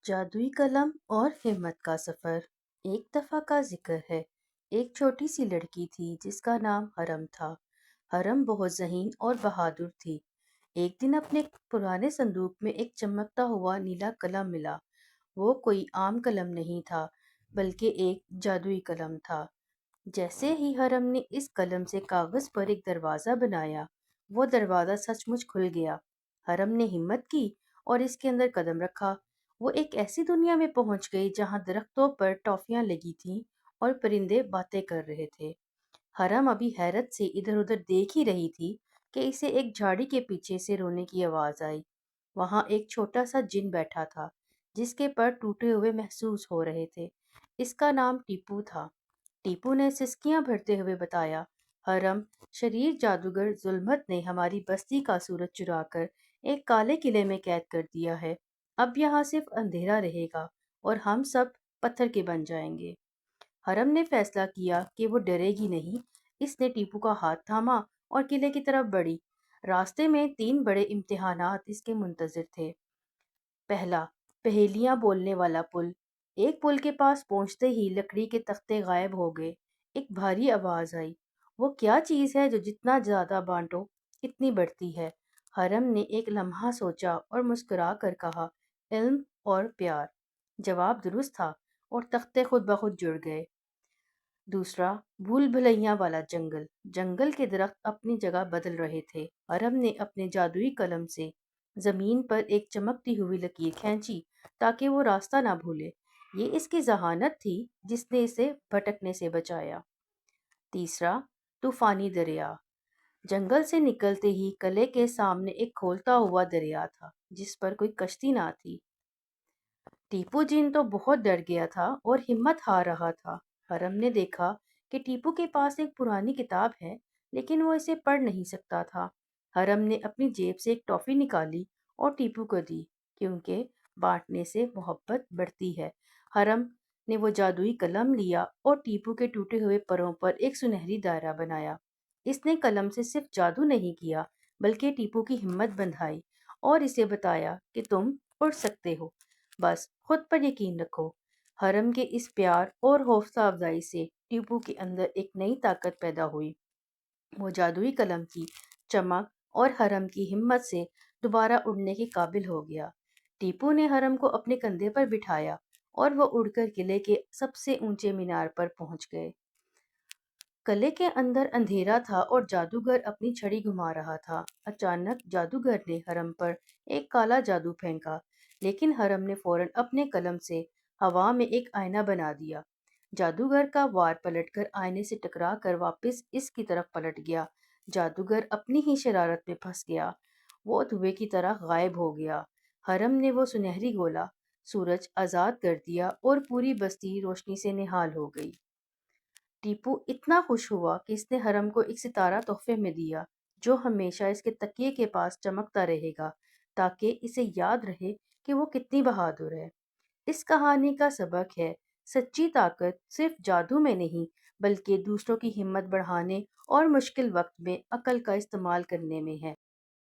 جادوئی قلم اور ہمت کا سفر۔ ایک دفعہ کا ذکر ہے۔ ایک چھوٹی سی لڑکی تھی جس کا نام حرم تھا۔ حرم بہت ذہین اور بہادر تھی۔ ایک دن اپنے پرانے صندوق میں ایک چمکتا ہوا نیلا قلم ملا۔ وہ کوئی عام قلم نہیں تھا بلکہ ایک جادوئی قلم تھا۔ جیسے ہی حرم نے اس قلم سے کاغذ پر ایک دروازہ بنایا، وہ دروازہ سچ مچ کھل گیا۔ حرم نے ہمت کی اور اس کے اندر قدم رکھا۔ وہ ایک ایسی دنیا میں پہنچ گئی جہاں درختوں پر ٹافیاں لگی تھیں اور پرندے باتیں کر رہے تھے۔ حرم ابھی حیرت سے ادھر ادھر دیکھ ہی رہی تھی کہ اسے ایک جھاڑی کے پیچھے سے رونے کی آواز آئی۔ وہاں ایک چھوٹا سا جن بیٹھا تھا جس کے پر ٹوٹے ہوئے محسوس ہو رہے تھے۔ اس کا نام ٹیپو تھا۔ ٹیپو نے سسکیاں بھرتے ہوئے بتایا، حرم، شریر جادوگر ظلمت نے ہماری بستی کا سورج چرا کر ایک کالے قلعے میں قید کر دیا ہے۔ اب یہاں صرف اندھیرا رہے گا اور ہم سب پتھر کے بن جائیں گے۔ حرم نے فیصلہ کیا کہ وہ ڈرے گی نہیں۔ اس نے ٹیپو کا ہاتھ تھاما اور قلعے کی طرف بڑھی۔ راستے میں 3 بڑے امتحانات اس کے منتظر تھے۔ پہلا، پہیلیاں بولنے والا پل۔ ایک پل کے پاس پہنچتے ہی لکڑی کے تختے غائب ہو گئے۔ ایک بھاری آواز آئی، وہ کیا چیز ہے جو جتنا زیادہ بانٹو اتنی بڑھتی ہے؟ حرم نے ایک لمحہ سوچا اور مسکرا کر کہا، علم اور پیار۔ جواب درست تھا اور تختے خود بخود جڑ گئے۔ دوسرا، بھول بھلیاں والا جنگل۔ جنگل کے درخت اپنی جگہ بدل رہے تھے۔ حرم نے اپنے جادوئی قلم سے زمین پر ایک چمکتی ہوئی لکیر کھینچی تاکہ وہ راستہ نہ بھولے۔ یہ اس کی ذہانت تھی جس نے اسے بھٹکنے سے بچایا۔ تیسرا، طوفانی دریا۔ جنگل سے نکلتے ہی قلعے کے سامنے ایک کھولتا ہوا دریا تھا جس پر کوئی کشتی نہ تھی۔ ٹیپو جن تو بہت ڈر گیا تھا اور ہمت ہار رہا تھا۔ حرم نے دیکھا کہ ٹیپو کے پاس ایک پرانی کتاب ہے لیکن وہ اسے پڑھ نہیں سکتا تھا۔ حرم نے اپنی جیب سے ایک ٹافی نکالی اور ٹیپو کو دی کیونکہ بانٹنے سے محبت بڑھتی ہے۔ حرم نے وہ جادوئی قلم لیا اور ٹیپو کے ٹوٹے ہوئے پروں پر ایک سنہری دائرہ بنایا۔ اس نے قلم سے صرف جادو نہیں کیا بلکہ ٹیپو کی ہمت بندھائی اور اسے بتایا کہ تم اڑ سکتے ہو، بس خود پر یقین رکھو۔ حرم کے اس پیار اور حوصلہ افزائی سے ٹیپو کے اندر ایک نئی طاقت پیدا ہوئی۔ وہ جادوئی قلم کی چمک اور حرم کی ہمت سے دوبارہ اڑنے کے قابل ہو گیا۔ ٹیپو نے حرم کو اپنے کندھے پر بٹھایا اور وہ اڑ کر قلعے کے سب سے اونچے مینار پر پہنچ گئے۔ قلعے کے اندر اندھیرا تھا اور جادوگر اپنی چھڑی گھما رہا تھا۔ اچانک جادوگر نے حرم پر ایک کالا جادو پھینکا لیکن حرم نے فوراً اپنے قلم سے ہوا میں ایک آئینہ بنا دیا۔ جادوگر کا وار پلٹ کر آئینے سے ٹکرا کر واپس اس کی طرف پلٹ گیا۔ جادوگر اپنی ہی شرارت میں پھنس گیا۔ وہ دھوئے کی طرح غائب ہو گیا۔ حرم نے وہ سنہری گولا سورج آزاد کر دیا اور پوری بستی روشنی سے نہال ہو گئی۔ ٹیپو اتنا خوش ہوا کہ اس نے حرم کو ایک ستارہ تحفے میں دیا جو ہمیشہ اس کے تکیے کے پاس چمکتا رہے گا تاکہ اسے یاد رہے کہ وہ کتنی بہادر ہے۔ اس کہانی کا سبق ہے، سچی طاقت صرف جادو میں نہیں بلکہ دوسروں کی ہمت بڑھانے اور مشکل وقت میں عقل کا استعمال کرنے میں ہے۔